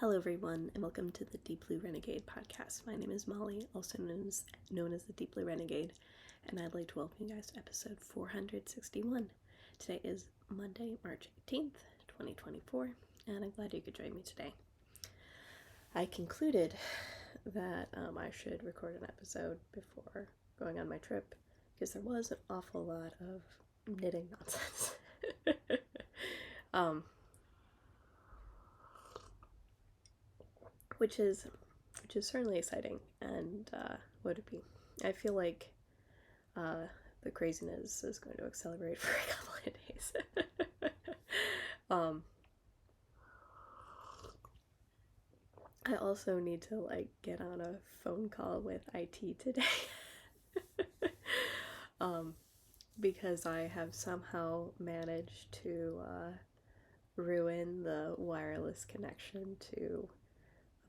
Hello everyone, and welcome to the Deep Blue Renegade podcast. My name is Molly, also known as the Deep Blue Renegade, and I'd like to welcome you guys to episode 461. Today is Monday, March 18th, 2024, and I'm glad you could join me today. I concluded that I should record an episode before going on my trip, because there was an awful lot of knitting nonsense. Which is certainly exciting, and would it be? I feel like the craziness is going to accelerate for a couple of days. I also need to get on a phone call with IT today. Because I have somehow managed to ruin the wireless connection to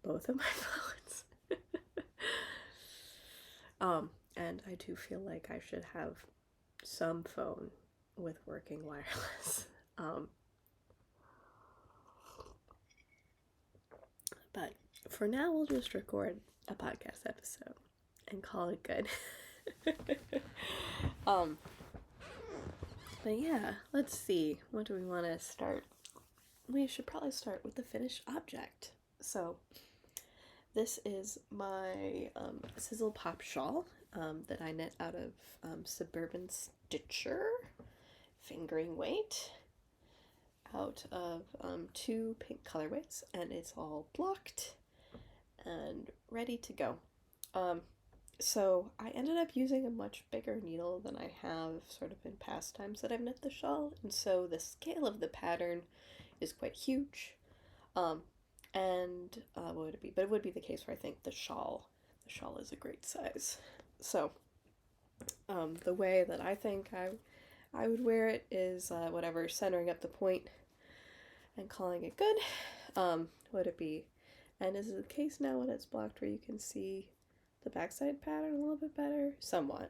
both of my phones. And I do feel like I should have some phone with working wireless. But for now, we'll just record a podcast episode and call it good. But yeah, let's see. What do we want to start? We should probably start with the finished object. So this is my Sizzle Pop shawl that I knit out of Suburban Stitcher, fingering weight, out of 2 pink colorways, and it's all blocked and ready to go. So I ended up using a much bigger needle than I have sort of in past times that I've knit the shawl, and so the scale of the pattern is quite huge. And what would it be? But it would be the case where I think the shawl is a great size. So the way that I think I would wear it is whatever, centering up the point and calling it good. Would it be? And is it the case now when it's blocked where you can see the backside pattern a little bit better? Somewhat.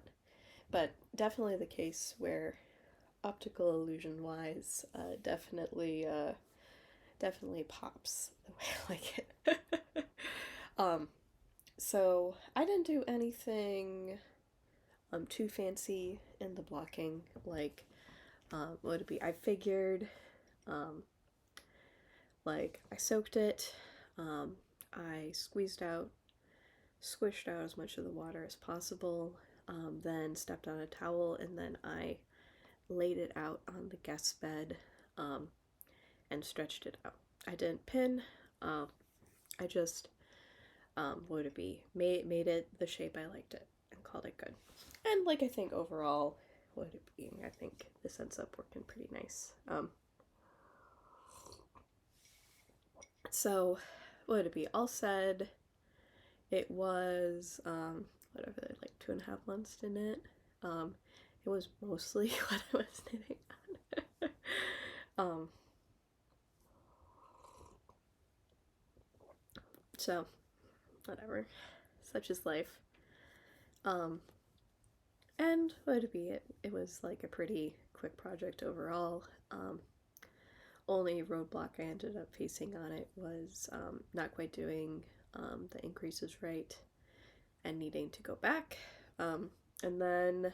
But definitely the case where optical illusion wise definitely pops the way I like it. So I didn't do anything too fancy in the blocking. What would it be? I figured I soaked it, I squished out as much of the water as possible, then stepped on a towel, and then I laid it out on the guest bed and stretched it out. I didn't pin. I just what would it be? Made it the shape I liked it and called it good. And I think overall, what would it be? I think this ends up working pretty nice. So what would it be? All said, it was whatever, 2.5 months to knit. It was mostly what I was knitting on. So whatever, such is life. And what would it be? It was a pretty quick project overall. Only roadblock I ended up facing on it was not quite doing the increases right and needing to go back. And then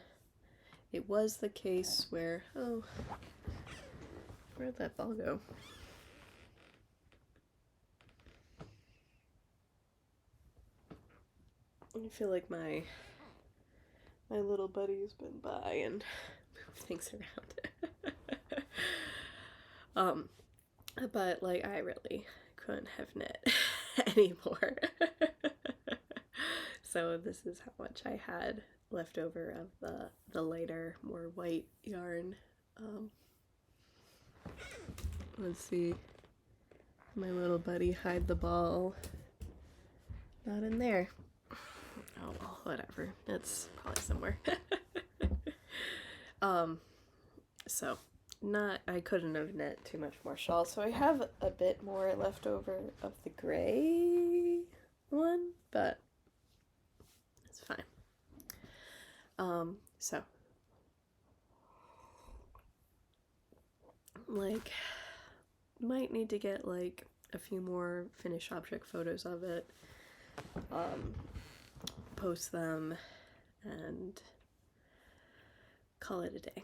it was the case where, where'd that ball go? I feel like my little buddy's been by and moved things around. But I really couldn't have knit anymore. So this is how much I had left over of the lighter, more white yarn. Let's see. My little buddy hide the ball. Not in there. Oh well, whatever. It's probably somewhere. So I couldn't have knit too much more shawl, so I have a bit more left over of the gray one, but it's fine. So might need to get a few more finished object photos of it, post them, and call it a day.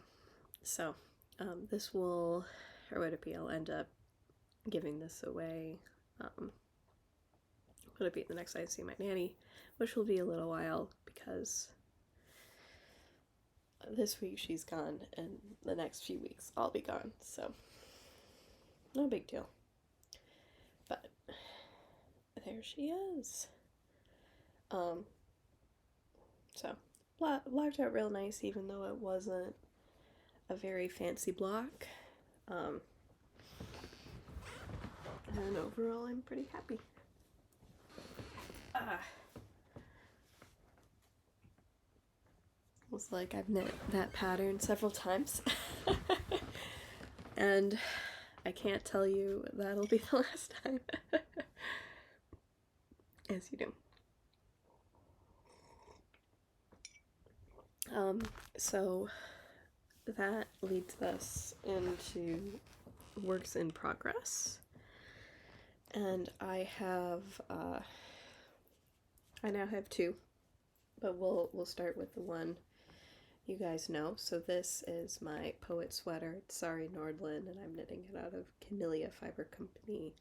So this will, or would it be, I'll end up giving this away. Would it be the next time I see my nanny, which will be a little while because this week she's gone and the next few weeks I'll be gone, so no big deal. But there she is. So blocked out real nice, even though it wasn't a very fancy block. And overall I'm pretty happy. Looks like I've knit that pattern several times. And I can't tell you that'll be the last time. As you do. So that leads us into works in progress. And I now have two, but we'll start with the one you guys know. So this is my poet sweater. It's Sari Nordlund, and I'm knitting it out of Camellia Fiber Company,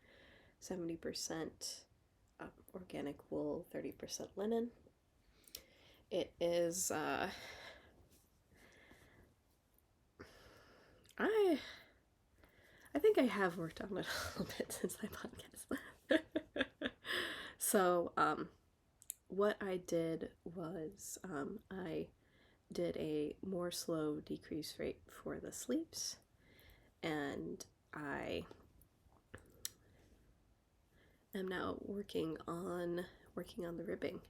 70% organic wool, 30% linen. It is I think I have worked on it a little bit since my podcast. So what I did was I did a more slow decrease rate for the sleeves, and I am now working on the ribbing.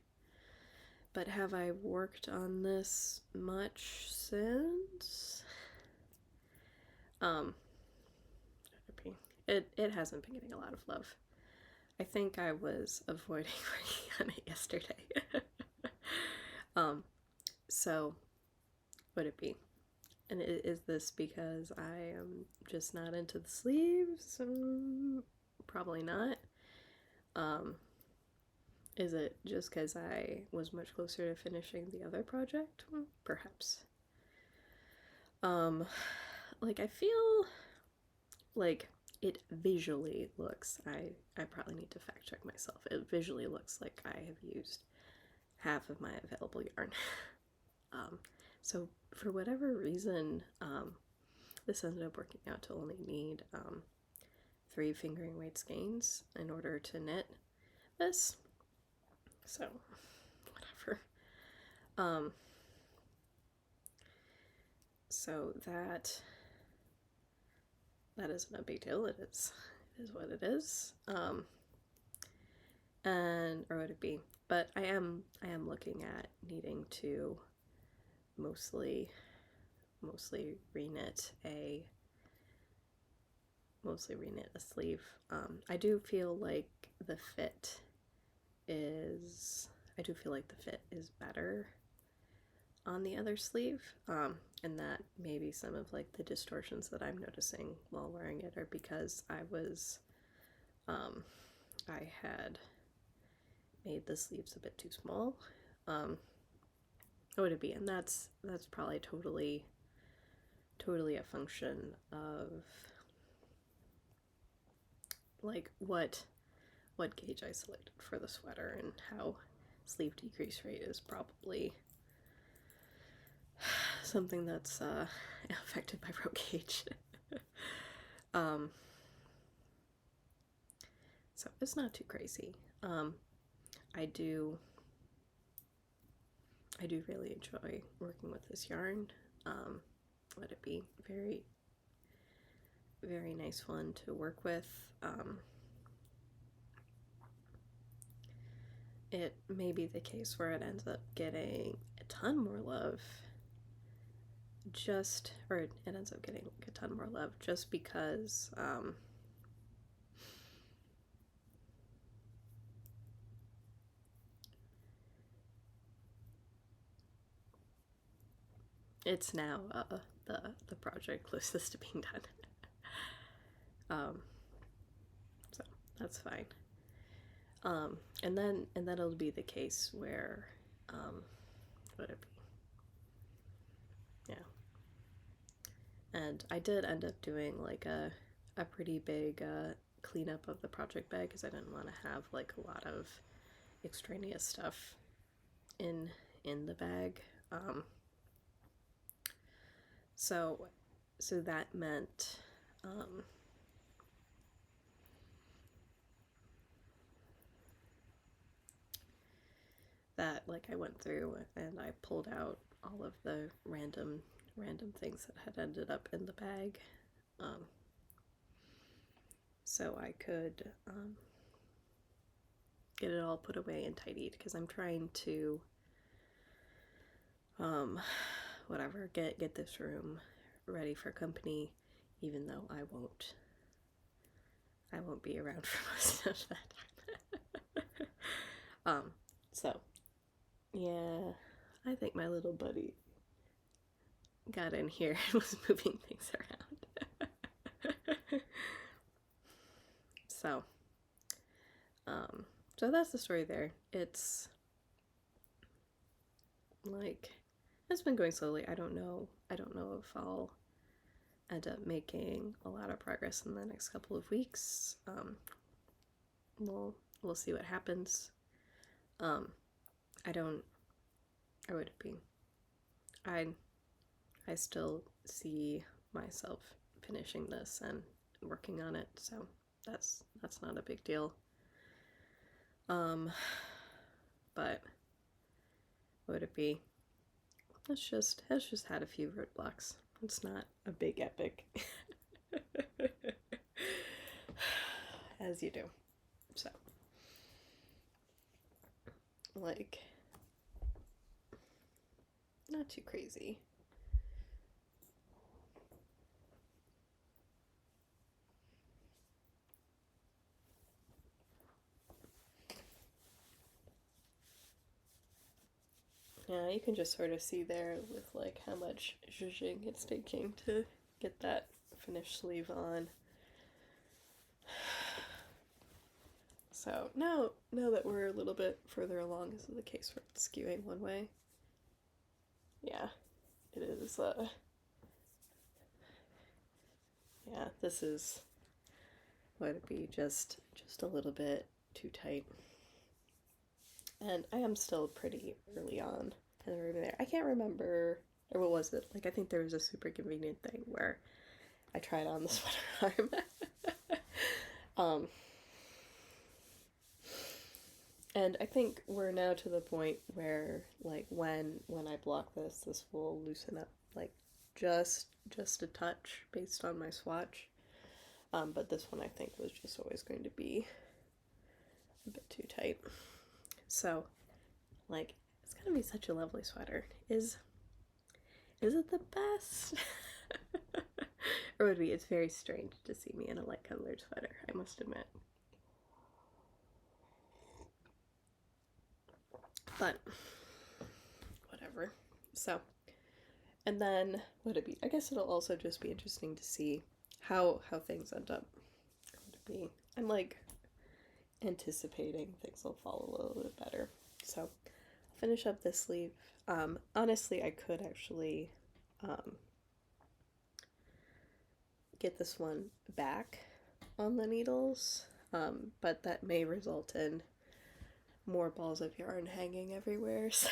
But have I worked on this much since? It hasn't been getting a lot of love. I think I was avoiding working on it yesterday. So would it be? And is this because I am just not into the sleeves? Probably not. Is it just because I was much closer to finishing the other project? Perhaps. Like, I feel like it visually looks, I probably need to fact check myself. It visually looks like I have used half of my available yarn. So for whatever reason, this ended up working out to only need 3 fingering weight skeins in order to knit this. So whatever. So that isn't a big deal. It is what it is. And or would it be? But I am looking at needing to mostly reknit a sleeve. I do feel like the fit is better on the other sleeve, and that maybe some of like the distortions that I'm noticing while wearing it are because I had made the sleeves a bit too small. What would it be? And that's probably totally a function of like what gauge I selected for the sweater, and how sleeve decrease rate is probably something that's affected by row gauge. So it's not too crazy. I do really enjoy working with this yarn. Let it be very, very nice one to work with. It may be the case where it ends up getting a ton more love just because it's now the project closest to being done. So That's fine. And then it'll be the case where, would it be? Yeah. And I did end up doing like a pretty big cleanup of the project bag because I didn't want to have like a lot of extraneous stuff in the bag. So that meant that like I went through and I pulled out all of the random things that had ended up in the bag, so I could get it all put away and tidied because I'm trying to whatever, get this room ready for company, even though I won't be around for most of that time. So yeah, I think my little buddy got in here and was moving things around. So so that's the story there. It's like, it's been going slowly. I don't know if I'll end up making a lot of progress in the next couple of weeks. We'll see what happens. I still see myself finishing this and working on it, so that's not a big deal. But would it be? It's just had a few roadblocks. It's not a big epic. As you do. So, like, not too crazy. Yeah, you can just sort of see there with like how much zhuzhing it's taking to get that finished sleeve on. So now that we're a little bit further along, this is the case where it's skewing one way. Yeah, it is. Yeah, this is, would it be just a little bit too tight. And I am still pretty early on in the room there. I can't remember, or what was it? Like, I think there was a super convenient thing where I tried on the sweater arm. And I think we're now to the point where, like, when I block this will loosen up, like, just a touch based on my swatch. But this one I think was just always going to be a bit too tight. So, like, it's gonna be such a lovely sweater. Is it the best? Or would be, it's very strange to see me in a light colored sweater, I must admit. But whatever. So, and then would it be? I guess it'll also just be interesting to see how things end up. Would it be? I'm like anticipating things will fall a little bit better. So I'll finish up this sleeve. Honestly, I could actually get this one back on the needles, but that may result in more balls of yarn hanging everywhere. So,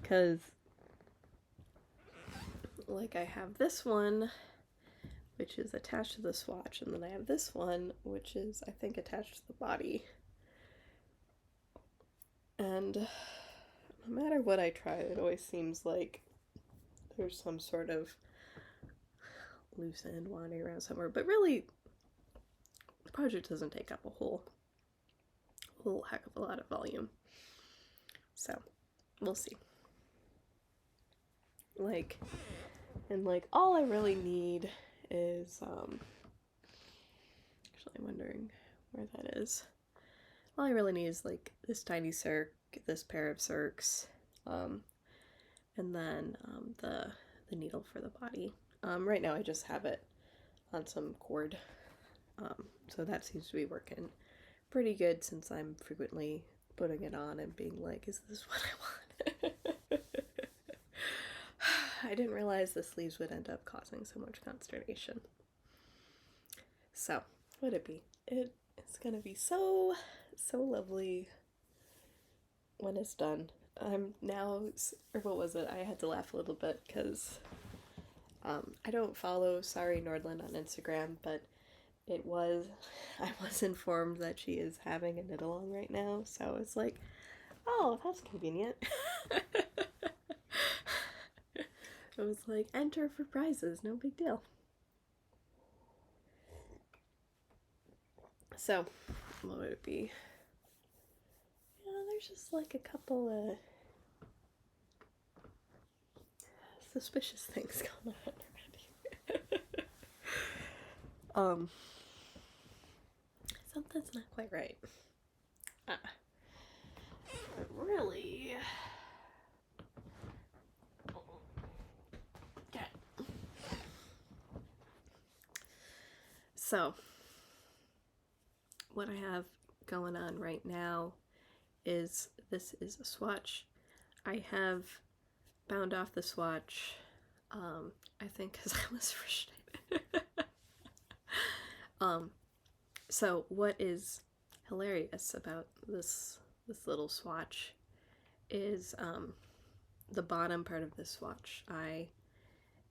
because like I have this one, which is attached to the swatch, and then I have this one, which is, I think, attached to the body. And no matter what I try, it always seems like there's some sort of loose end wandering around somewhere. But really, the project doesn't take up a whole heck of a lot of volume. So, we'll see. Like, and like, all I really need is, actually I'm wondering where that is. All I really need is like this tiny circ, this pair of circs, and then the needle for the body. Right now I just have it on some cord So that seems to be working pretty good since I'm frequently putting it on and being like, is this what I want? I didn't realize the sleeves would end up causing so much consternation. So, would it be? It's gonna be so lovely when it's done. I'm now, or what was it? I had to laugh a little bit because I don't follow Sari Nordland on Instagram, but I was informed that she is having a knit along right now, so it's like, oh, that's convenient. It was like, enter for prizes, no big deal. So, what would it be? Yeah, there's just like a couple of suspicious things going on around here. Something's not quite right. But really, okay. So, what I have going on right now is this is a swatch. I have bound off the swatch, I think because I was frustrated. So what is hilarious about this little swatch is the bottom part of this swatch I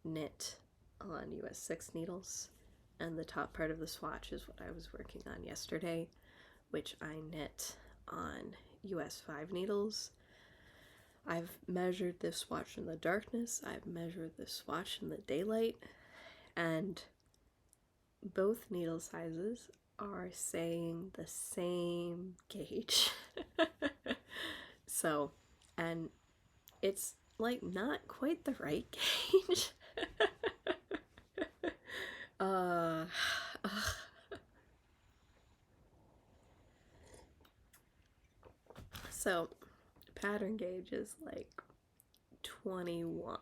knit on US 6 needles, and the top part of the swatch is what I was working on yesterday, which I knit on US 5 needles. I've measured this swatch in the darkness, I've measured this swatch in the daylight, and both needle sizes are saying the same gauge. So, and it's like not quite the right gauge. So pattern gauge is like 21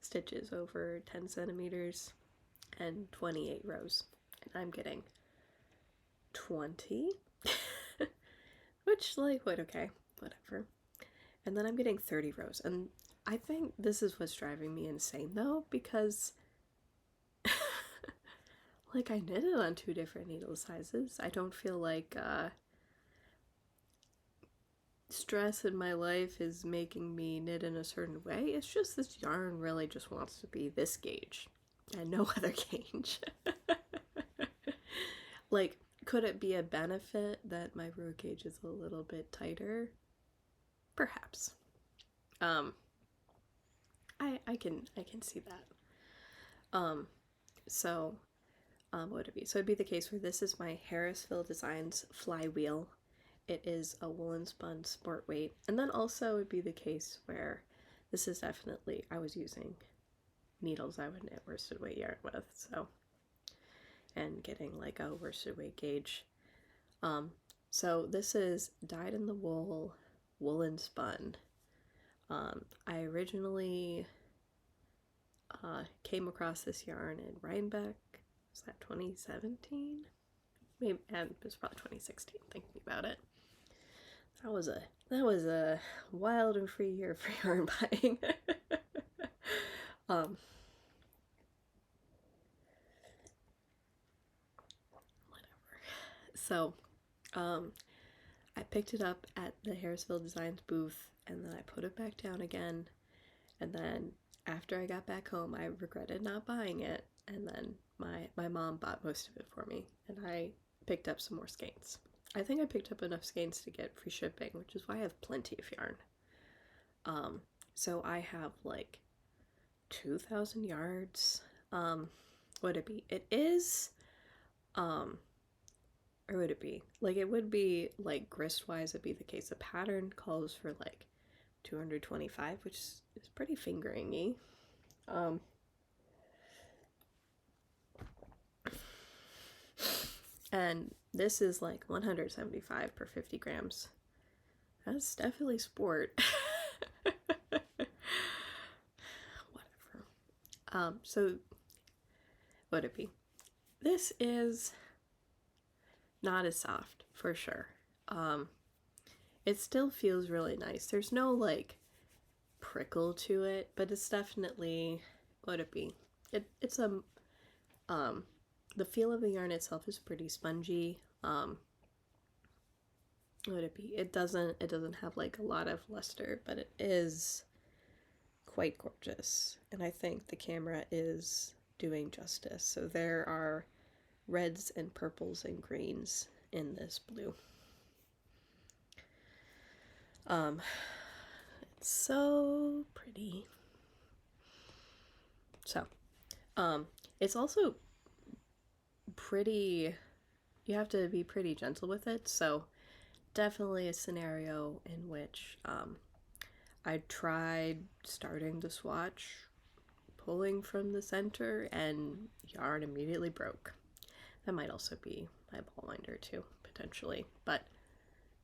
stitches over 10 centimeters and 28 rows, and I'm getting 20. Which, like, what, okay, whatever. And then I'm getting 30 rows, and I think this is what's driving me insane though, because like, I knitted on 2 different needle sizes. I don't feel like stress in my life is making me knit in a certain way. It's just this yarn really just wants to be this gauge and no other gauge. Like, could it be a benefit that my row gauge is a little bit tighter? Perhaps. I can see that. So what would it be? So it'd be the case where this is my Harrisville Designs flywheel. It is a woolen spun sport weight, and then also would be the case where this is definitely, I was using needles I would knit worsted weight yarn with, so, and getting like a worsted weight gauge. So this is dyed in the wool, woolen spun. I originally came across this yarn in Rhinebeck. Was that 2017? Maybe it was probably 2016. Thinking about it, that was a wild and free year for yarn buying. Whatever. So, I picked it up at the Harrisville Designs booth, and then I put it back down again, and then after I got back home, I regretted not buying it, and then my mom bought most of it for me, and I picked up some more skeins. I think I picked up enough skeins to get free shipping, which is why I have plenty of yarn. So I have like 2,000 yards. Would it be? It is, or would it be? Like, it would be, like, grist-wise, it'd be the case. The pattern calls for, like, 225, which is pretty fingering-y. And this is, like, 175 per 50 grams. That's definitely sport. Whatever. So, what'd it be? this is not as soft, for sure. It still feels really nice. There's no, like, prickle to it, but it's definitely, what would it be? It's the feel of the yarn itself is pretty spongy. What would it be? It doesn't have, like, a lot of luster, but it is quite gorgeous. And I think the camera is doing justice. So there are reds and purples and greens in this blue. It's so pretty. So, it's also pretty, you have to be pretty gentle with it, so definitely a scenario in which, I tried starting the swatch, pulling from the center, and yarn immediately broke. That might also be my ball winder too, potentially, but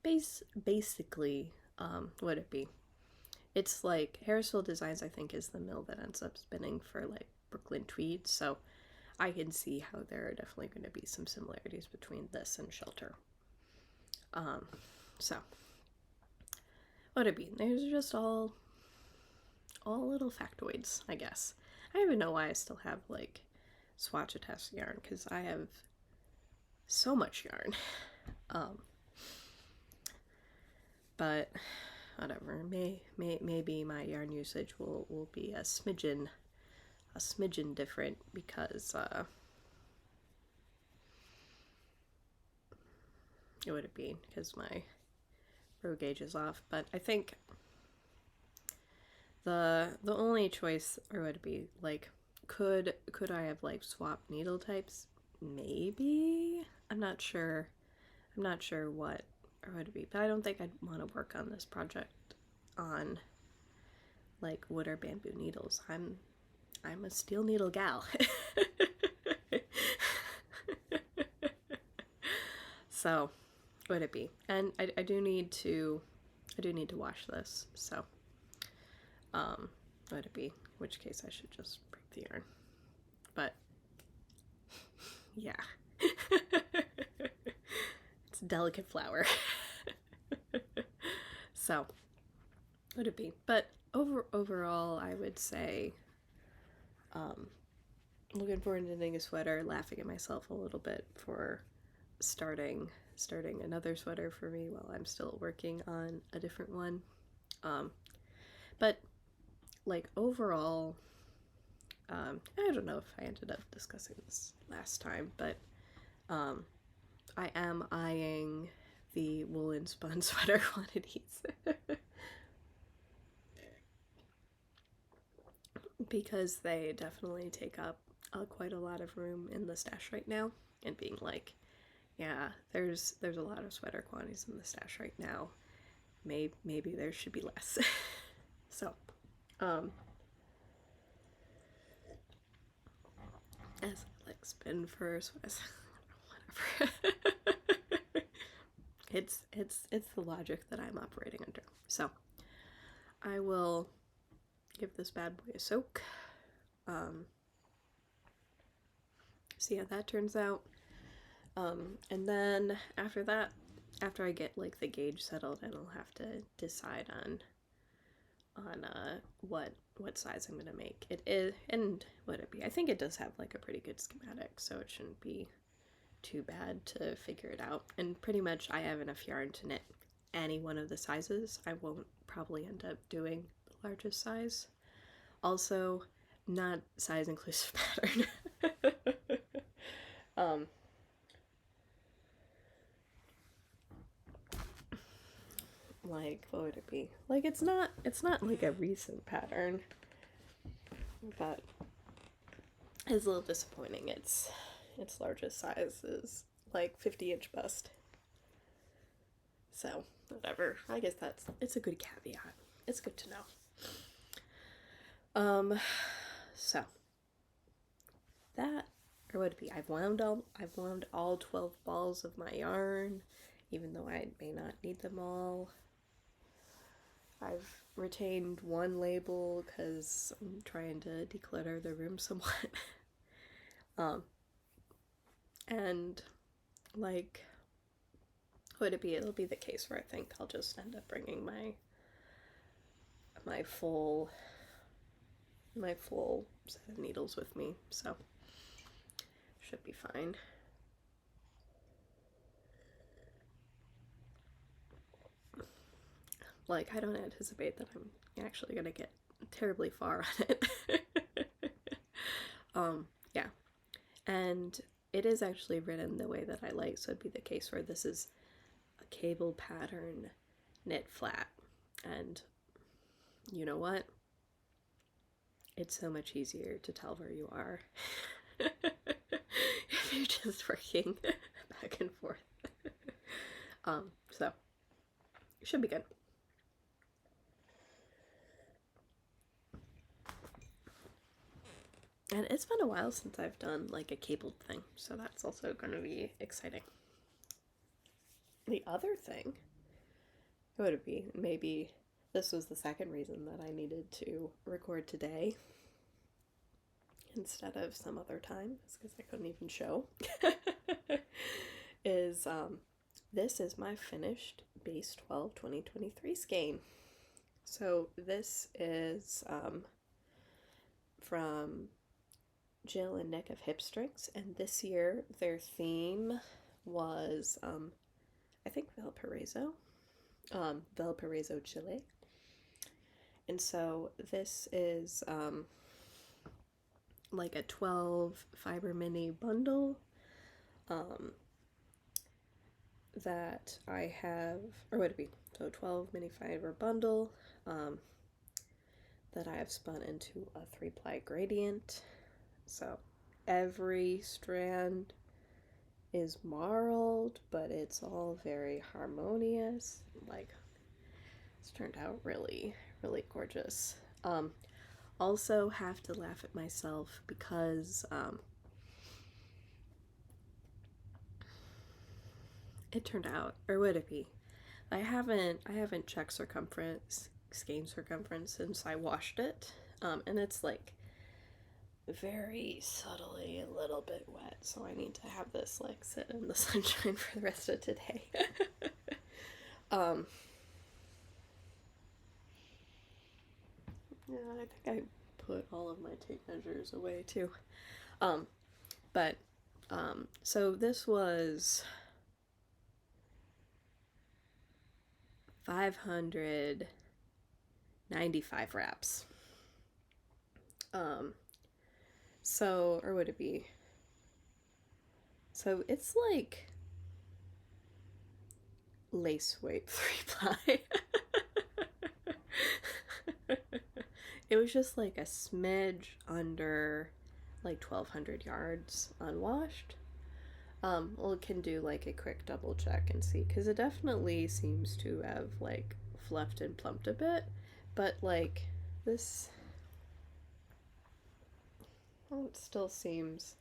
basically, would it be? It's like Harrisville Designs, I think, is the mill that ends up spinning for, like, Brooklyn Tweed, so I can see how there are definitely going to be some similarities between this and Shelter. So what it be? There's just all little factoids, I guess. I don't even know why I still have, like, swatch attached yarn, because I have so much yarn. But whatever, maybe my yarn usage will be a smidgen different, because it would be because my row gauge is off. But I think the only choice, or would it be, like, could I have, like, swapped needle types? Maybe. I'm not sure what, or would it be, but I don't think I'd want to work on this project on, like, wood or bamboo needles. I'm a steel needle gal. So would it be? And I do need to wash this, so would it be? In which case I should just break the yarn. But yeah. It's a delicate flower. So would it be? But overall, I would say, looking forward to knitting a sweater, laughing at myself a little bit for starting another sweater for me while I'm still working on a different one. But, like, overall, I don't know if I ended up discussing this last time, but I am eyeing the woolen spun sweater quantities. Because they definitely take up quite a lot of room in the stash right now, and being like, yeah, there's a lot of sweater quantities in the stash right now. Maybe there should be less. So, as I, like, spin first, whatever. It's the logic that I'm operating under. So, I will give this bad boy a soak. See how that turns out. And then after that, after I get, like, the gauge settled, and I'll have to decide on what size I'm gonna make. It is, and what it be. I think it does have, like, a pretty good schematic, so it shouldn't be too bad to figure it out. And pretty much I have enough yarn to knit any one of the sizes. I won't probably end up doing the largest size. Also, not size inclusive pattern. Like, what would it be? Like, it's not like a recent pattern, but it's a little disappointing. Its largest size is, like, 50-inch bust. So, whatever. I guess it's a good caveat. It's good to know. So that, or would it be? I've wound all 12 balls of my yarn, even though I may not need them all. I've retained one label because I'm trying to declutter the room somewhat. And like, would it be? It'll be the case where I think I'll just end up bringing my full set of needles with me, so should be fine. Like, I don't anticipate that I'm actually gonna get terribly far on it. Yeah, and it is actually written the way that I like, so it'd be the case where this is a cable pattern knit flat, and you know what? It's so much easier to tell where you are if you're just working back and forth. So it should be good. And it's been a while since I've done like a cabled thing, so that's also going to be exciting. The other thing would be, maybe this was the second reason that I needed to record today instead of some other time, because I couldn't even show, is this is my finished Base 12 2023 skein. So this is from Jill and Nick of Hip Strings, and this year their theme was I think Valparaiso, Chile. And so this is like a 12 fiber mini bundle that I have, or would it be, so 12 mini fiber bundle that I have spun into a 3-ply gradient. So every strand is marled, but it's all very harmonious. Like, it's turned out really, really gorgeous. Also have to laugh at myself because it turned out, or would it be? I haven't checked skein circumference since I washed it, and it's like very subtly a little bit wet, so I need to have this like sit in the sunshine for the rest of today. Yeah, I think I put all of my tape measures away too. But so this was 595 wraps. So, or would it be? So it's like lace weight 3-ply. It was just like a smidge under like 1,200 yards unwashed. Well, it can do like a quick double check and see, because it definitely seems to have like fluffed and plumped a bit, but like this, well, it still seems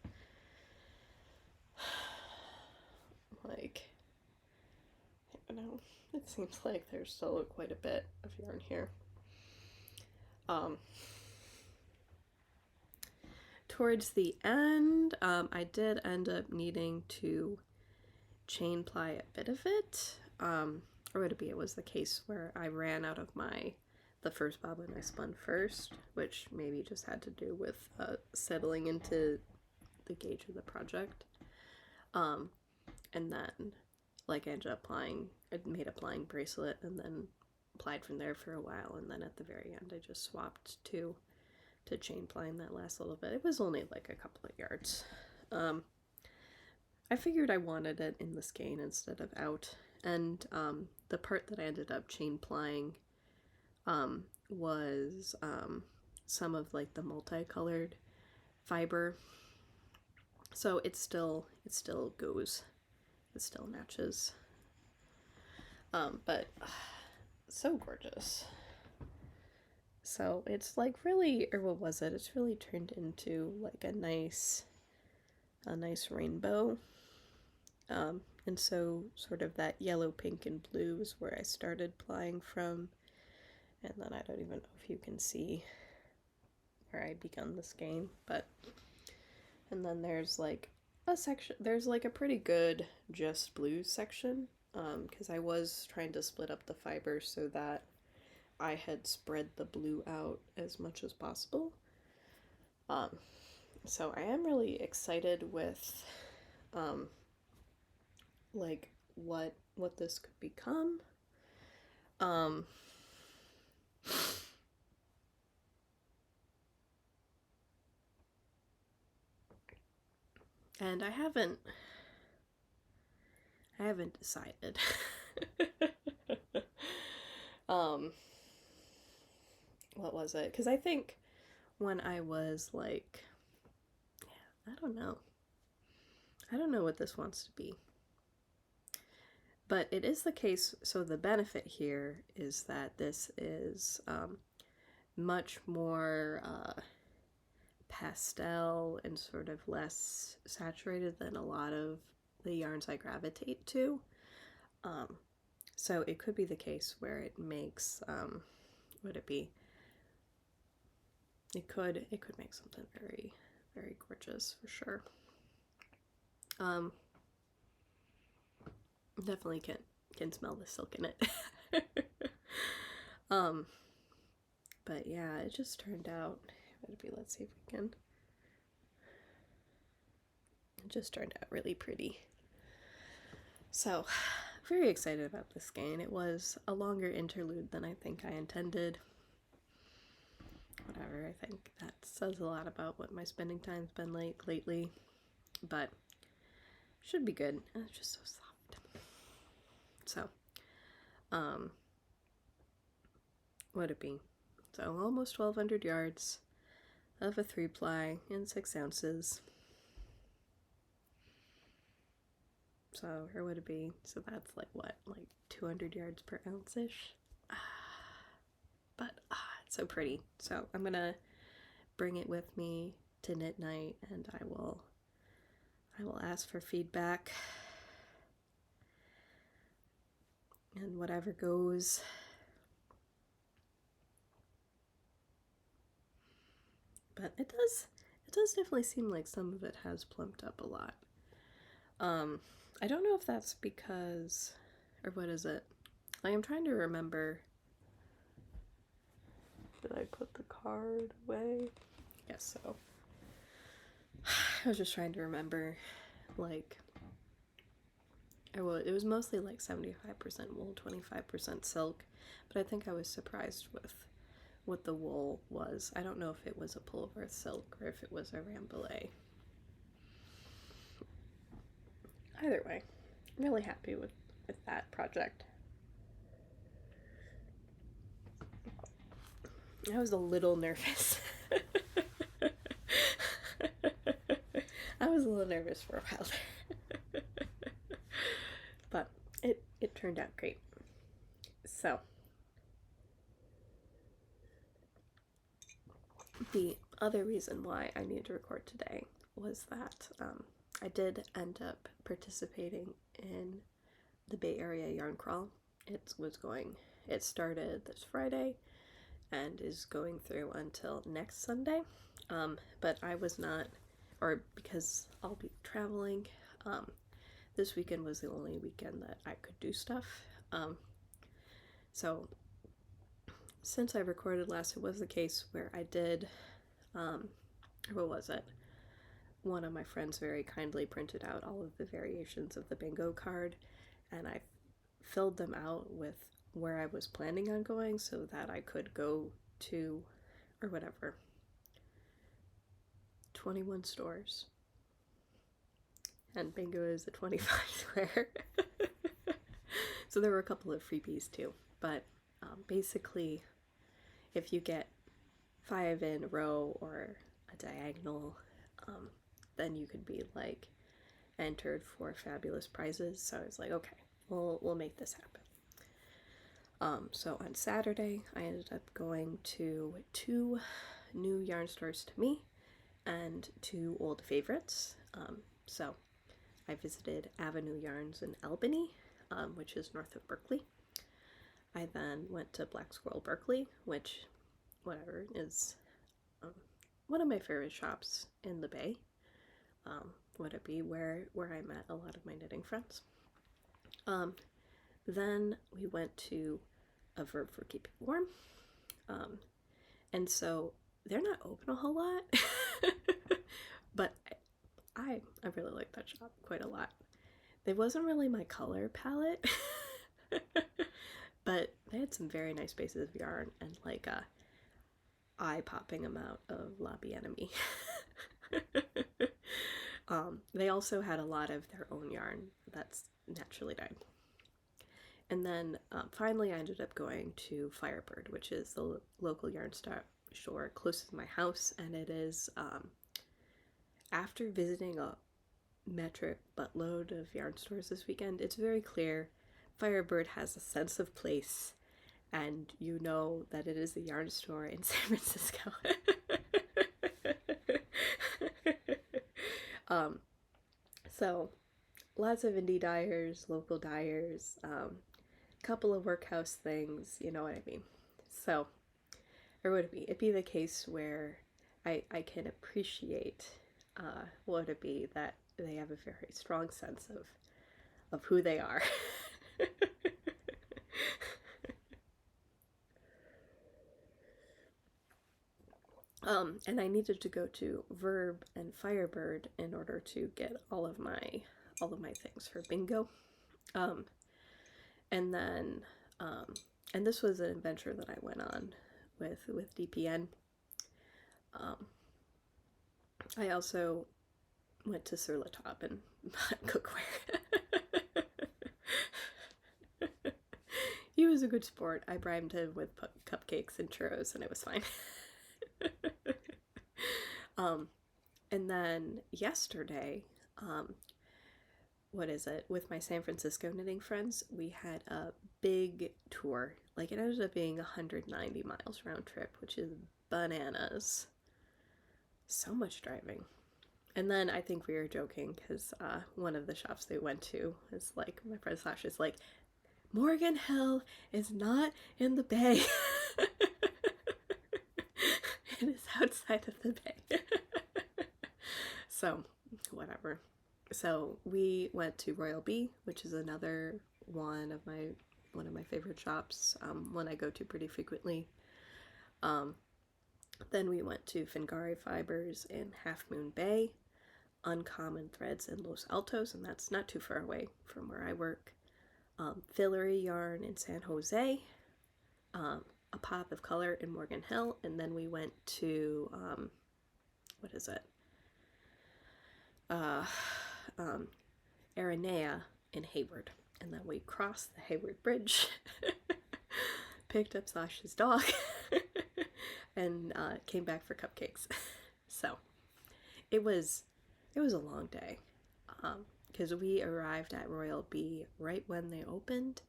like, I don't know, it seems like there's still quite a bit of yarn here. Towards the end, I did end up needing to chain ply a bit of it, or would it be, it was the case where I ran out of the first bobbin I spun first, which maybe just had to do with settling into the gauge of the project, and then like I ended up I made a plying bracelet and then plied from there for a while, and then at the very end I just swapped to chain plying that last little bit. It was only like a couple of yards. I figured I wanted it in the skein instead of out, and the part that I ended up chain plying was some of like the multicolored fiber, so it still goes, it still matches, but so gorgeous. So it's like really, or what was it? It's really turned into like a nice rainbow. And so sort of that yellow, pink, and blue is where I started plying from. And then I don't even know if you can see where I begun the skein, but, and then there's like a section, there's like a pretty good just blues section, because I was trying to split up the fibers so that I had spread the blue out as much as possible. Um, so I am really excited with, um, like what this could become. Um, and I haven't decided. um, what was it? Because I think when I was like, I don't know. I don't know what this wants to be. But it is the case, so the benefit here is that this is much more pastel and sort of less saturated than a lot of the yarns I gravitate to. So it could be the case where it makes, would it be? It could make something very, very gorgeous for sure. Definitely can smell the silk in it. But yeah, it just turned out, let's see if we can. It just turned out really pretty. So, very excited about this skein. It was a longer interlude than I think I intended. Whatever, I think that says a lot about what my spending time's been like lately. But should be good. It's just so soft. So, what'd it be? So almost 1,200 yards of a 3-ply in 6 ounces. So, or would it be? So that's like what? Like 200 yards per ounce-ish? But it's so pretty. So I'm gonna bring it with me to knit night, and I will ask for feedback. And whatever goes. But it does definitely seem like some of it has plumped up a lot. I don't know if that's because, or what is it? Like, I'm trying to remember. Did I put the card away? Yes, so. I was just trying to remember, like, it was mostly like 75% wool, 25% silk, but I think I was surprised with what the wool was. I don't know if it was a pullover silk or if it was a rambouillet. Either way, I'm really happy with that project. I was a little nervous. I was a little nervous for a while there. But it turned out great. So, the other reason why I needed to record today was that I did end up participating in the Bay Area Yarn Crawl. It started this Friday and is going through until next Sunday. But I was not, or because I'll be traveling, this weekend was the only weekend that I could do stuff. So since I recorded last, it was the case where I did, what was it? One of my friends very kindly printed out all of the variations of the bingo card, and I filled them out with where I was planning on going so that I could go to, or whatever, 21 stores. And bingo is a 25 square. So there were a couple of freebies too. But basically, if you get 5 in a row or a diagonal, then you could be like entered for fabulous prizes. So I was like, okay, we'll make this happen. So on Saturday, I ended up going to 2 new yarn stores to me and 2 old favorites. So I visited Avenue Yarns in Albany, which is north of Berkeley. I then went to Black Squirrel Berkeley, which, whatever, is one of my favorite shops in the Bay. would it be where I met a lot of my knitting friends. Then we went to a Verb for Keeping Warm, and so they're not open a whole lot, but I really like that shop quite a lot. It wasn't really my color palette, but they had some very nice pieces of yarn and like a eye-popping amount of La Bien-Aimée. They also had a lot of their own yarn that's naturally dyed. And then finally I ended up going to Firebird, which is the local yarn store closest to my house, and it is, after visiting a metric buttload of yarn stores this weekend, it's very clear Firebird has a sense of place, and you know that it is the yarn store in San Francisco. So lots of indie dyers, local dyers, couple of workhouse things, you know what I mean. So, or would it be the case where I can appreciate, would it be that they have a very strong sense of who they are. And I needed to go to Verb and Firebird in order to get all of my things for bingo. And then, and this was an adventure that I went on with DPN. I also went to Sur La Table and bought cookware. He was a good sport. I bribed him with cupcakes and churros, and it was fine. And then yesterday, with my San Francisco knitting friends, we had a big tour. Like, it ended up being 190 miles round trip, which is bananas. So much driving. And then I think we were joking because one of the shops they went to is like, my friend Sasha is like, Morgan Hill is not in the Bay. It is outside of the Bay. So, whatever. So we went to Royal Bee, which is another one of my favorite shops, one I go to pretty frequently. Then we went to Fingari Fibers in Half Moon Bay, Uncommon Threads in Los Altos, and that's not too far away from where I work. Fillery Yarn in San Jose, A Pop of Color in Morgan Hill, and then we went to, Aranea in Hayward, and then we crossed the Hayward Bridge, picked up Sasha's dog, and came back for cupcakes. So it was a long day, because we arrived at Royal Bee right when they opened,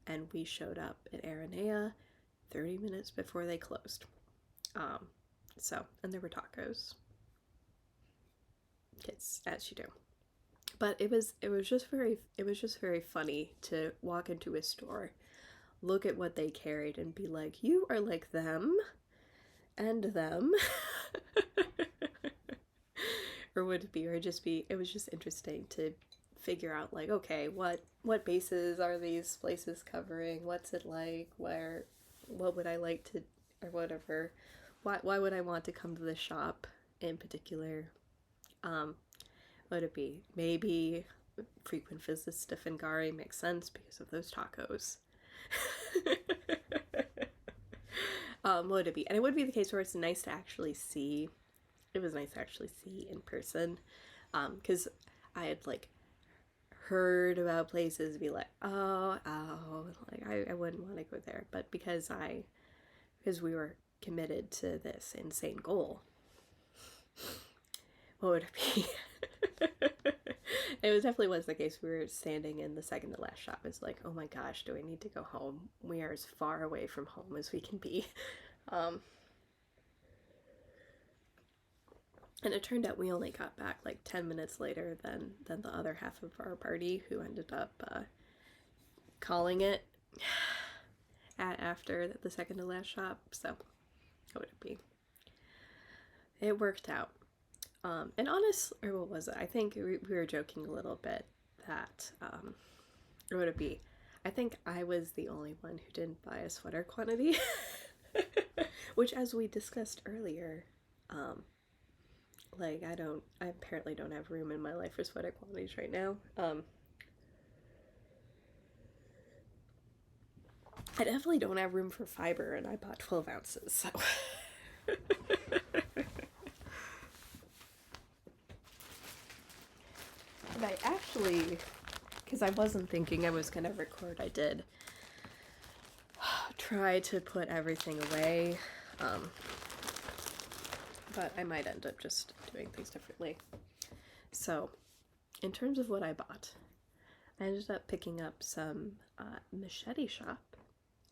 and we showed up at Aranea 30 minutes before they closed. And there were tacos. It's as you do. But it was just very funny to walk into a store, look at what they carried, and be like, you are like them and them. Or would it be, or just be, it was just interesting to figure out, like, okay, what bases are these places covering? What's it like? What would I like to, or whatever. Why would I want to come to this shop in particular? Would it be maybe frequent visits to Fingari makes sense because of those tacos? Would it be? And it would be the case where it's nice to actually see. It was nice to actually see in person, because I had like heard about places be like, oh, like I wouldn't want to go there, but because we were committed to this insane goal, what would it be? It definitely was the case. We were standing in the second to last shop. It's like, oh my gosh, do we need to go home? We are as far away from home as we can be. And it turned out we only got back like 10 minutes later than the other half of our party, who ended up calling it after the second to last shop. So, what would it be? It worked out. And honest, or what was it? I think we were joking a little bit that, or would it be? I think I was the only one who didn't buy a sweater quantity, which, as we discussed earlier, like I apparently don't have room in my life for sweater quantities right now. I definitely don't have room for fiber, and I bought 12 ounces, so. And I actually, because I wasn't thinking I was going to record, I did try to put everything away, but I might end up just doing things differently. So, in terms of what I bought, I ended up picking up some machete shop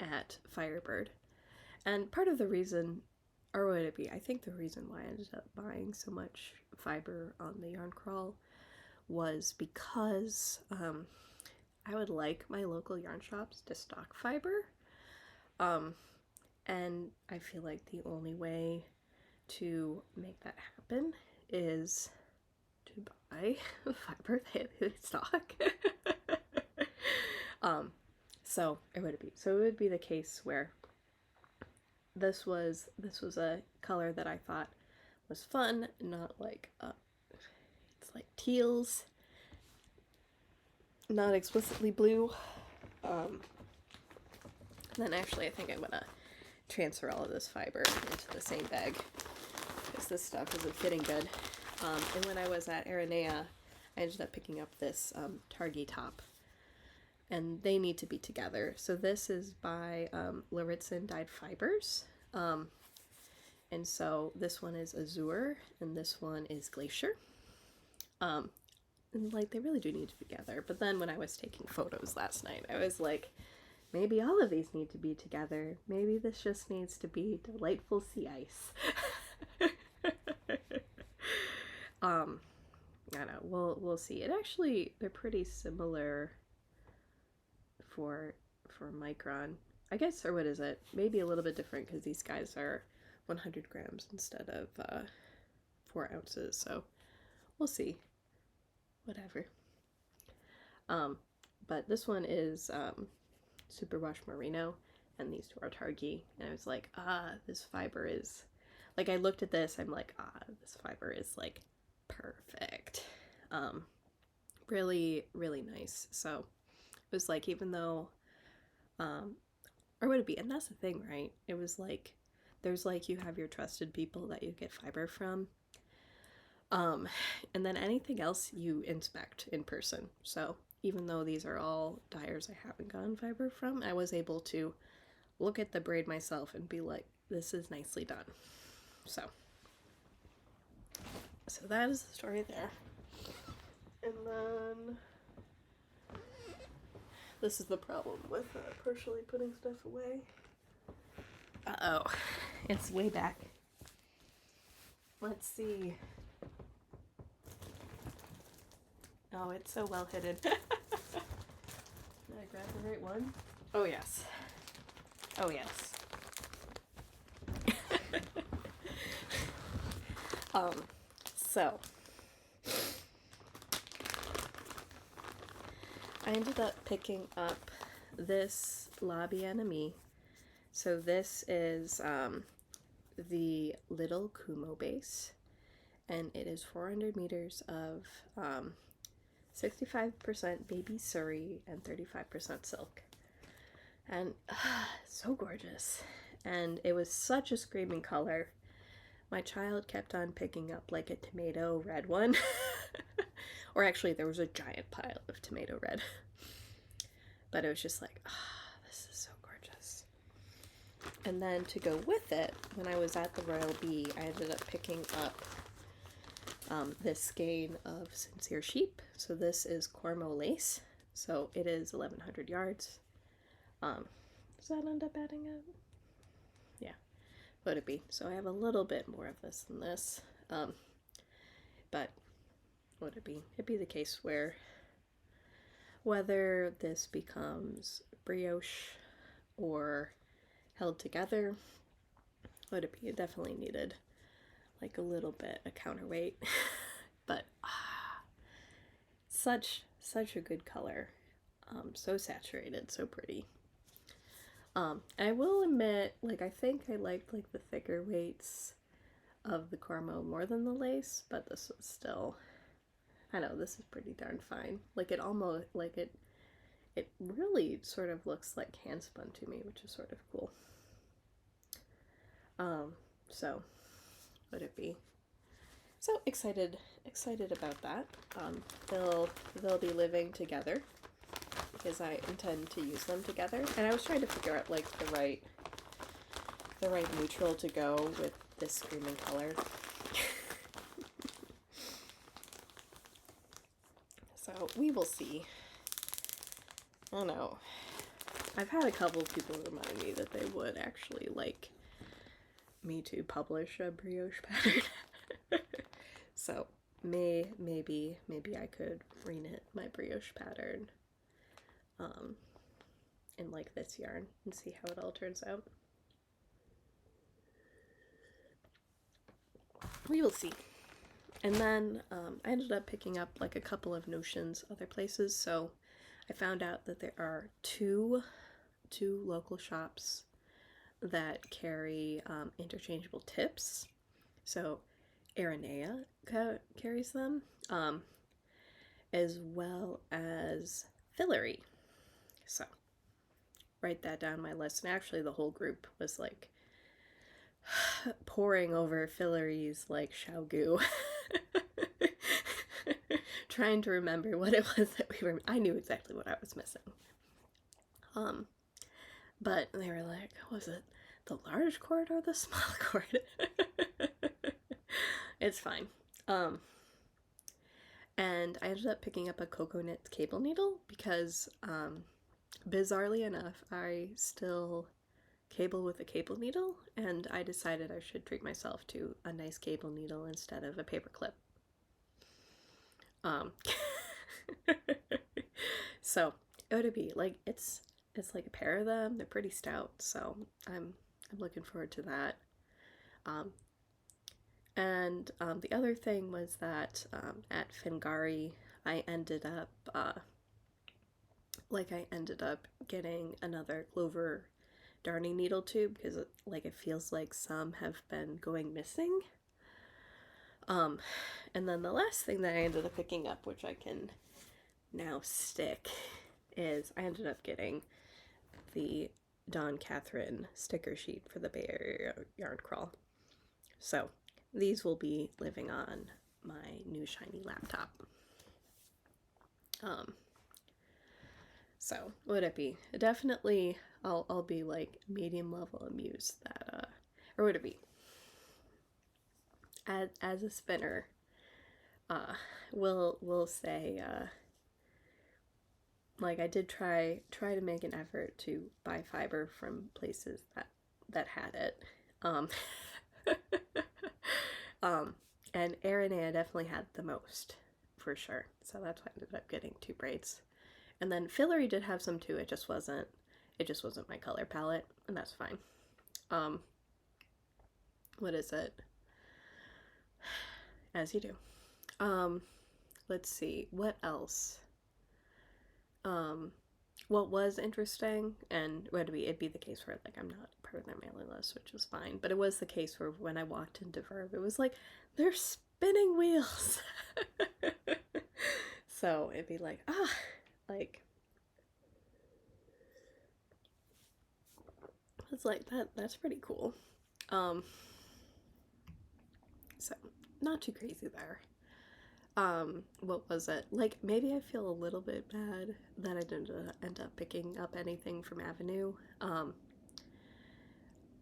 at Firebird. And part of the reason, or would it be, I think the reason why I ended up buying so much fiber on the yarn crawl was because I would like my local yarn shops to stock fiber. And I feel like the only way to make that happen is to buy fiber they stock. So it would be the case where this was a color that I thought was fun, not like it's like teals, not explicitly blue. Then actually I think I'm gonna transfer all of this fiber into the same bag because this stuff isn't fitting good. And when I was at Aranea, I ended up picking up this Targhee top, and they need to be together. So this is by Lauritzen Dyed Fibers, and so this one is Azure and this one is Glacier. And like they really do need to be together. But then when I was taking photos last night, I was like, maybe all of these need to be together. Maybe this just needs to be delightful sea ice. I don't know. We'll see. It actually, they're pretty similar for micron, I guess, or what is it? Maybe a little bit different because these guys are 100 grams instead of 4 ounces. So we'll see. Whatever. But this one is Superwash Merino, and these two are Targhee. And I was like, this fiber is, like, I looked at this, I'm like, this fiber is like perfect. Really, really nice. So it was like, even though, or would it be? And that's the thing, right? It was like, there's like, you have your trusted people that you get fiber from. And then anything else you inspect in person. So even though these are all dyers I haven't gotten fiber from, I was able to look at the braid myself and be like, this is nicely done. So that is the story there. And then this is the problem with partially putting stuff away. Uh-oh, it's way back. Let's see. Oh, it's so well hidden. Did I grab the right one? Oh, yes. Oh, yes. So I ended up picking up this La Bien-Aimée. So this is the Little Kumo base, and it is 400 meters of 65% baby Surrey and 35% silk. And so gorgeous. And it was such a screaming color. My child kept on picking up like a tomato red one. Or actually, there was a giant pile of tomato red. But it was just like, this is so gorgeous. And then to go with it, when I was at the Royal Bee, I ended up picking up this skein of Sincere Sheep. So this is Cormo lace. So it is 1,100 yards. Does that end up adding up? Yeah, would it be? So I have a little bit more of this than this. But would it be? It'd be the case where whether this becomes brioche or held together, would it be? It definitely needed like a little bit a counterweight. But such a good color. So saturated, so pretty. I will admit, like, I think I liked like the thicker weights of the Cormo more than the lace, but this was still, I know, this is pretty darn fine. Like, it almost, like, it really sort of looks like hand spun to me, which is sort of cool. So would it be? So excited about that. They'll be living together because I intend to use them together. And I was trying to figure out like the right neutral to go with this screaming color. So we will see. I don't know. I've had a couple of people remind me that they would actually like me to publish a brioche pattern. So maybe I could reknit my brioche pattern in like this yarn and see how it all turns out. We will see. And then I ended up picking up like a couple of notions other places. So I found out that there are two local shops that carry interchangeable tips. So Aranea carries them, as well as Fillory. So write that down my list. And actually the whole group was like poring over Fillory's like Xiaogu. Trying to remember what it was that I knew exactly what I was missing. But they were like, was it the large cord or the small cord? It's fine. And I ended up picking up a Coco Knit cable needle because, bizarrely enough, I still cable with a cable needle, and I decided I should treat myself to a nice cable needle instead of a paper clip. So it would be like it's like a pair of them. They're pretty stout, so I'm looking forward to that. And the other thing was that at Fingari, I ended up getting another Clover darning needle tube because it feels like some have been going missing. And then the last thing that I ended up picking up, which I can now stick, is I ended up getting the Dawn Catherine sticker sheet for the Bay Area Yarn Crawl. So these will be living on my new shiny laptop. So would it be? Definitely I'll be like medium level amused that or would it be? As a spinner, we'll say like I did try to make an effort to buy fiber from places that had it. And Aranea definitely had the most, for sure. So that's why I ended up getting 2 braids. And then Fillory did have some too. It just wasn't my color palette, and that's fine. What is it? As you do. Let's see, what else? What was interesting, and it'd be the case where like I'm not part of their mailing list, which is fine, but it was the case where when I walked into Verve, it was like, they're spinning wheels. So it'd be like, like, it's like that's pretty cool. So not too crazy there. What was it? Like, maybe I feel a little bit bad that I didn't end up picking up anything from Avenue.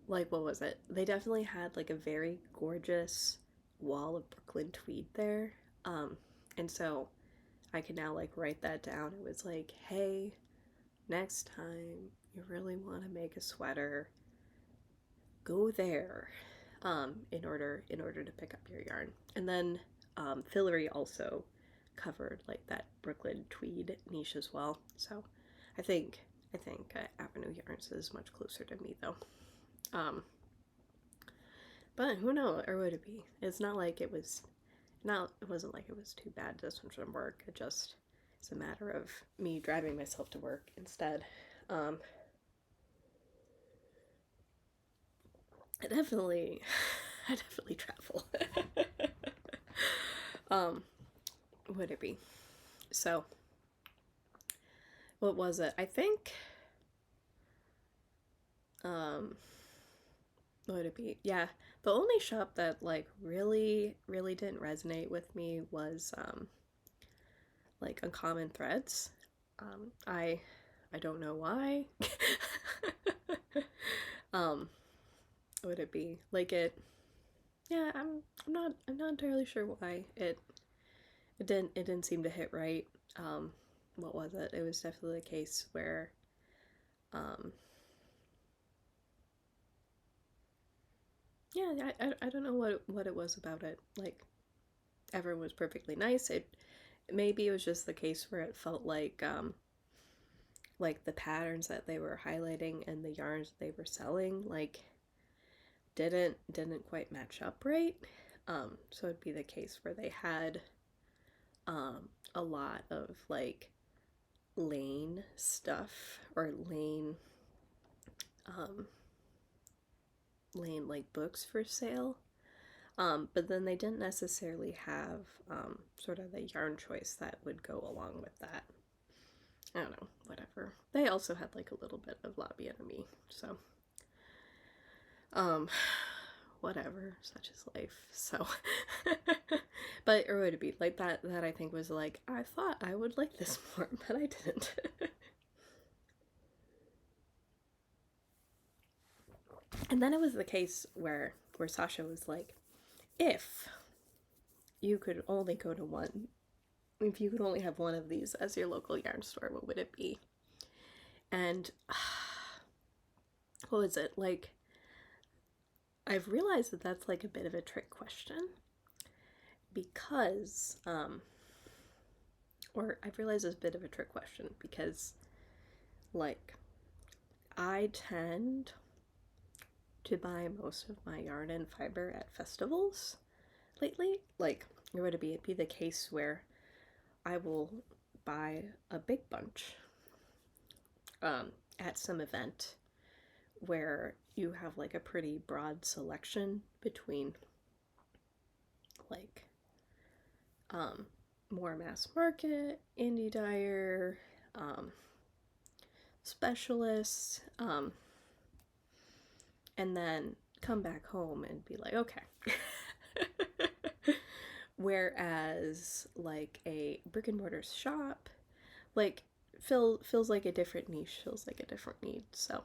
Like, what was it? They definitely had, like, a very gorgeous wall of Brooklyn tweed there. And so I can now, like, write that down. It was like, hey, next time you really want to make a sweater, go there, in order to pick up your yarn. And then Fillory also covered like that Brooklyn tweed niche as well. So I think Avenue Yarns is much closer to me though. But who knows, or would it be? It's not like it was, not, it wasn't like it was too bad distance from work. It just, it's a matter of me driving myself to work instead. Um, I definitely, I definitely travel. um, would it be? So, what was it? I think, um, what would it be? Yeah, the only shop that like really, really didn't resonate with me was like Uncommon Threads. I don't know why. um, what would it be? Like it? Yeah, I'm not entirely sure why it didn't seem to hit right. Um, what was it? It was definitely a case where um, yeah, I don't know what it was about it. Like everyone was perfectly nice. It maybe it was just the case where it felt like the patterns that they were highlighting and the yarns they were selling like didn't quite match up right. So it'd be the case where they had a lot of like lane stuff or um, lane like books for sale. But then they didn't necessarily have sort of the yarn choice that would go along with that. I don't know, whatever. They also had like a little bit of lobby enemy, so um, whatever, such is life. So, but or would it be like that? That I think was like I thought I would like this more, but I didn't. And then it was the case where Sasha was like, if you could only go to one, if you could only have one of these as your local yarn store, what would it be? And what was it like? I've realized that that's like a bit of a trick question because, or I've realized it's a bit of a trick question because, like, I tend to buy most of my yarn and fiber at festivals lately. Like, or would it be the case where I will buy a big bunch at some event where you have like a pretty broad selection between like more mass market, indie dyer, specialists, and then come back home and be like, okay. Whereas like a brick and mortar shop, like feels like a different niche, feels like a different need. So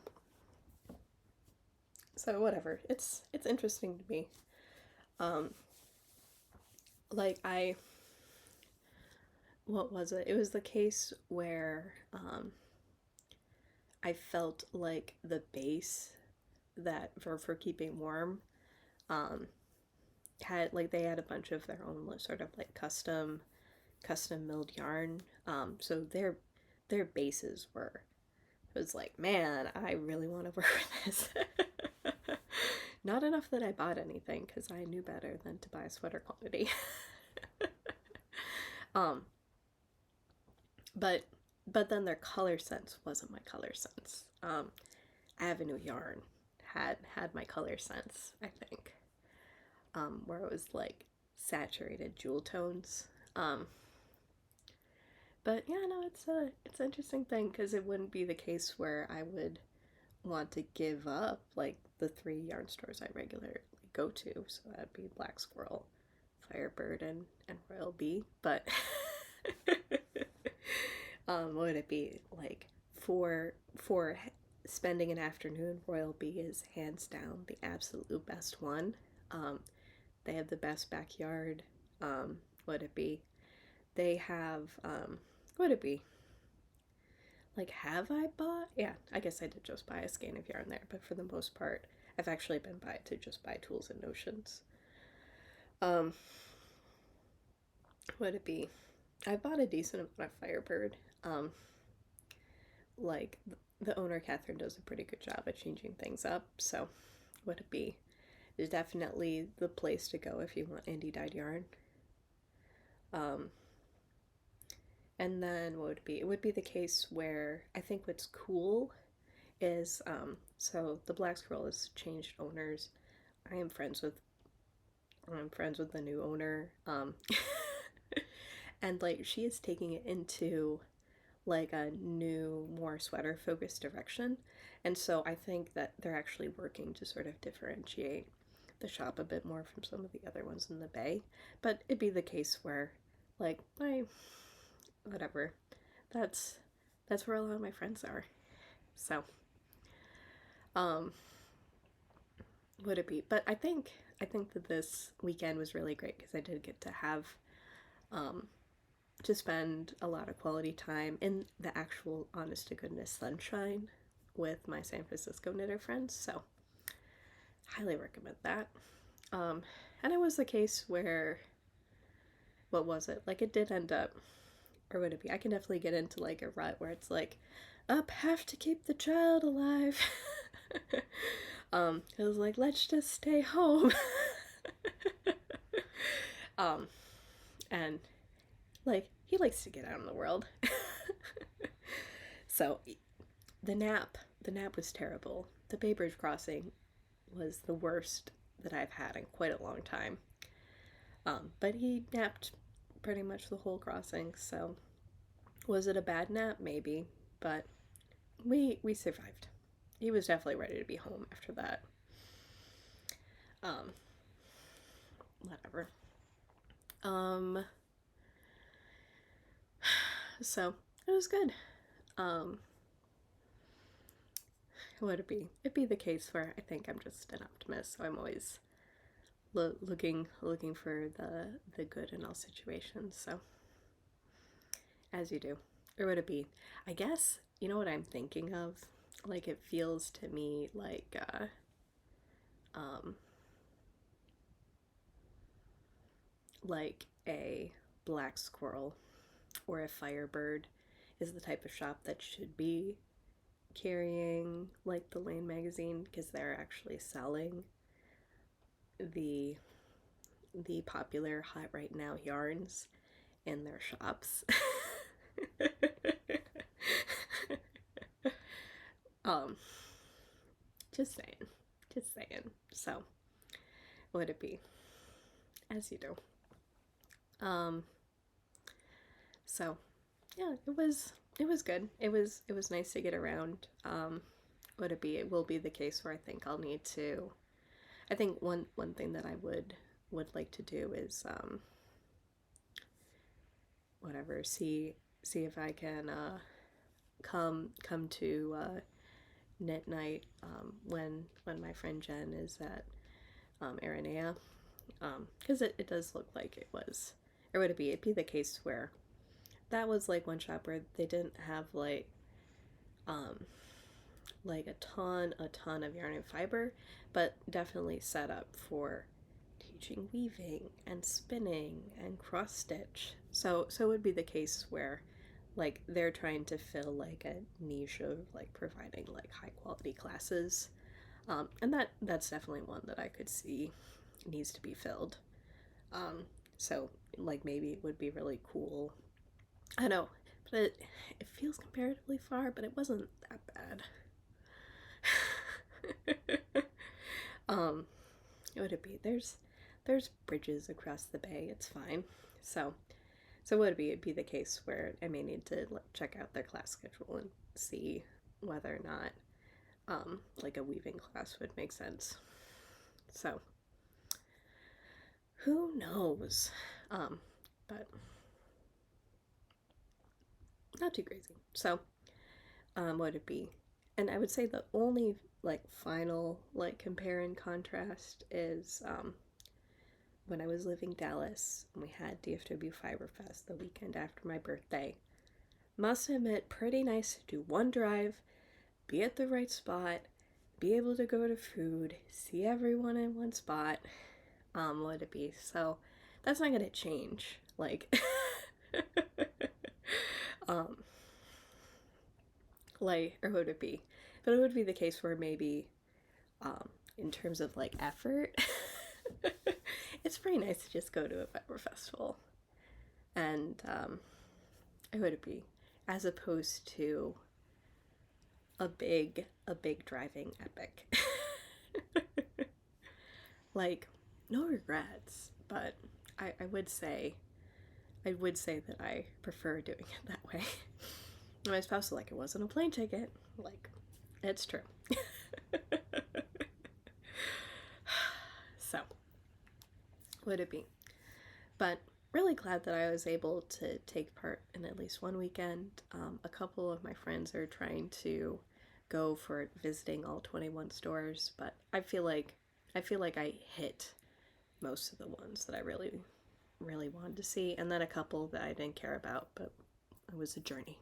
whatever. It's interesting to me. Um, like I what was it? It was the case where I felt like the base that for keeping warm um, had like they had a bunch of their own sort of like custom milled yarn. So their bases were it was like, man, I really want to work with this. Not enough that I bought anything because I knew better than to buy a sweater quantity. um, but then their color sense wasn't my color sense. Avenue Yarn had my color sense, I think, where it was like saturated jewel tones. But yeah, no, it's an interesting thing because it wouldn't be the case where I would want to give up like the three yarn stores I regularly go to. So that'd be Black Squirrel, Firebird, and Royal Bee. But what would it be like for spending an afternoon? Royal Bee is hands down the absolute best one. They have the best backyard. What would it be? They have what would it be? Like, have I bought? Yeah, I guess I did just buy a skein of yarn there, but for the most part, I've actually been by to just buy tools and notions. Um, what would it be? I bought a decent amount of Firebird. Like the owner Catherine does a pretty good job at changing things up. So, would it be? is definitely the place to go if you want indie dyed yarn. Um, and then what would it be? It would be the case where I think what's cool is so the Black Squirrel has changed owners. I am friends with the new owner. And like she is taking it into like a new, more sweater focused direction. And so I think that they're actually working to sort of differentiate the shop a bit more from some of the other ones in the Bay. But it'd be the case where, like, whatever. That's where a lot of my friends are. So, um, would it be? But I think that this weekend was really great because I did get to have um to spend a lot of quality time in the actual honest to goodness sunshine with my San Francisco knitter friends. So highly recommend that. And it was the case where, what was it? Like it did end up, or would it be? I can definitely get into like a rut where it's like, up, have to keep the child alive. It was like, let's just stay home. um, and like he likes to get out in the world. So the nap was terrible. The Bay Bridge crossing was the worst that I've had in quite a long time. But he napped pretty much the whole crossing, so was it a bad nap? Maybe, but we survived. He was definitely ready to be home after that. Um, Whatever. So it was good. Would it be? It'd be the case where I think I'm just an optimist, so I'm always looking for the good in all situations. So as you do, or would it be? I guess you know what I'm thinking of. Like it feels to me um, like a Black Squirrel or a Firebird is the type of shop that should be carrying like the Lane magazine because they're actually selling the popular hot right now yarns in their shops. um just saying. So would it be? As you do. So yeah, it was good. It was nice to get around. Would it be? It will be the case where I think I'll need to. I think one thing that I would like to do is whatever, see if I can come to knit night when my friend Jen is at Aranea, because it does look like it was, or would it be? It'd be the case where that was like one shop where they didn't have um like a ton of yarn and fiber, but definitely set up for teaching weaving and spinning and cross stitch. So it would be the case where like they're trying to fill like a niche of like providing like high quality classes. And that's definitely one that I could see needs to be filled. So like maybe it would be really cool. I know, but it feels comparatively far, but it wasn't that bad. What would it be? There's bridges across the bay. It's fine. So would it be? It'd be the case where I may need to check out their class schedule and see whether or not like a weaving class would make sense. So who knows? But not too crazy. So what would it be? And I would say the only like final like compare and contrast is when I was living Dallas and we had DFW Fiberfest the weekend after my birthday. Must admit, pretty nice to do one drive, be at the right spot, be able to go to food, see everyone in one spot. What would it be? So that's not gonna change. Like like, or would it be? But it would be the case where maybe in terms of like effort, it's pretty nice to just go to a fiber festival, and it would be, as opposed to a big driving epic. Like, no regrets, but I would say that I prefer doing it that way. My spouse was like, it wasn't a plane ticket. Like, it's true. So, would it be? But really glad that I was able to take part in at least one weekend. A couple of my friends are trying to go for visiting all 21 stores, but I feel like I hit most of the ones that I really wanted to see, and then a couple that I didn't care about, but it was a journey.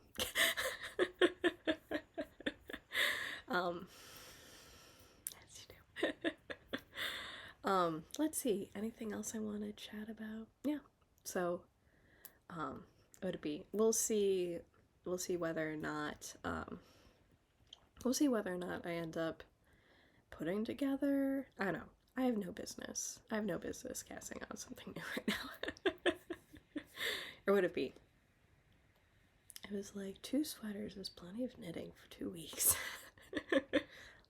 As you do. Let's see, anything else I want to chat about? Yeah. So, what would be? We'll see whether or not I end up putting together. I don't know. I have no business casting on something new right now. Or would it be? It was like 2 sweaters was plenty of knitting for 2 weeks.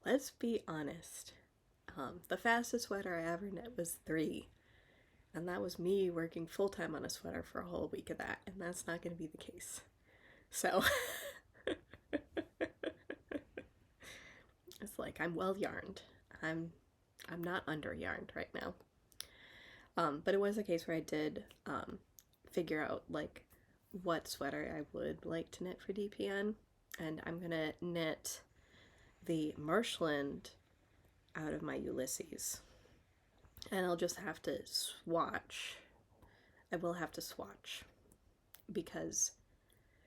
Let's be honest. The fastest sweater I ever knit was 3. And that was me working full-time on a sweater for a whole week of that. And that's not going to be the case. So, it's like, I'm well yarned. I'm not under yarned right now. But it was a case where I did figure out like what sweater I would like to knit for DPN, and I'm gonna knit the Marshland out of my Ulysses, and I'll just have to swatch. I will have to swatch because,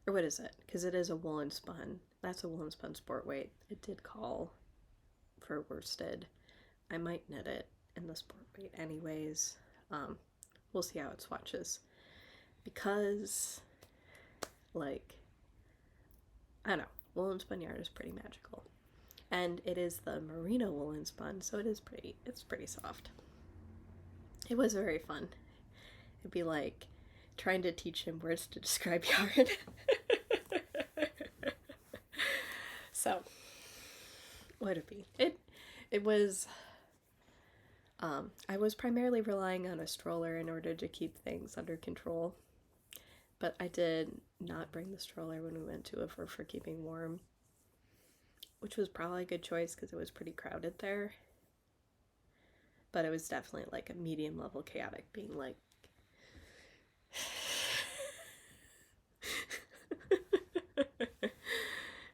or what is it? Because it is a woolen spun. That's a woolen spun sport weight. It did call for worsted. I might knit it in the sport weight anyways. We'll see how it swatches. Because, like, I don't know, woolen spun yarn is pretty magical. And it is the merino woolen spun, so it's pretty soft. It was very fun. It'd be like trying to teach him words to describe yarn. So, what'd it be? It was, I was primarily relying on a stroller in order to keep things under control. But I did not bring the stroller when we went to it for keeping warm, which was probably a good choice because it was pretty crowded there. But it was definitely like a medium level chaotic, being like,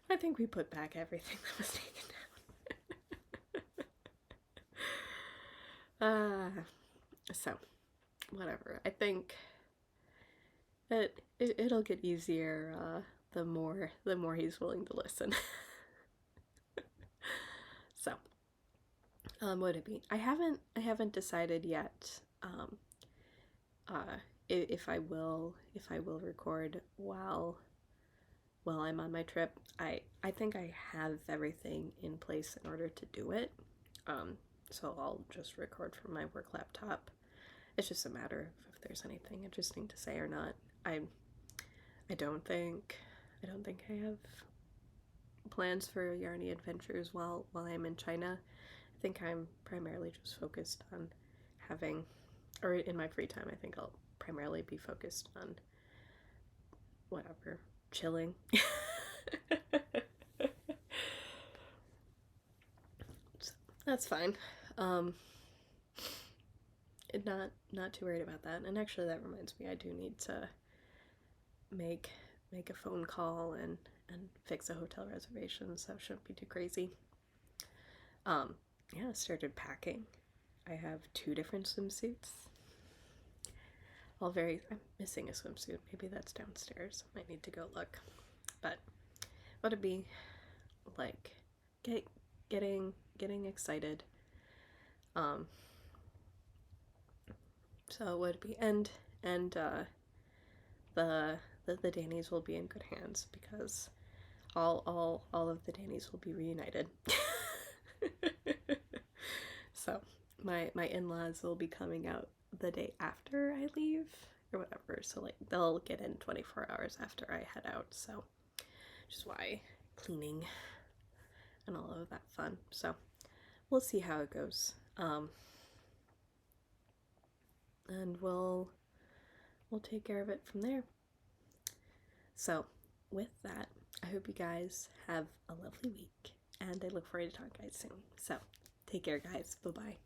I think we put back everything that was taken down. So, whatever. I think that it'll get easier the more he's willing to listen. So, what it be? I haven't decided yet if I will record while I'm on my trip. I think I have everything in place in order to do it. So I'll just record from my work laptop. It's just a matter of if there's anything interesting to say or not. I don't think I have plans for yarny adventures while I'm in China. I think I'm primarily just focused on having, or in my free time, I think I'll primarily be focused on whatever, chilling. So, that's fine. Not too worried about that. And actually, that reminds me, I do need to make a phone call and fix a hotel reservation, so it shouldn't be too crazy. Yeah, I started packing. I have 2 different swimsuits. I'm missing a swimsuit. Maybe that's downstairs. Might need to go look. But what it'd be like getting excited. So it would be, and the Dannies will be in good hands because all of the Dannies will be reunited. So my in-laws will be coming out the day after I leave or whatever. So like they'll get in 24 hours after I head out. So which is why cleaning and all of that fun. So we'll see how it goes. And we'll take care of it from there. So with that, I hope you guys have a lovely week, and I look forward to talking to you guys soon. So take care, guys. Bye-bye.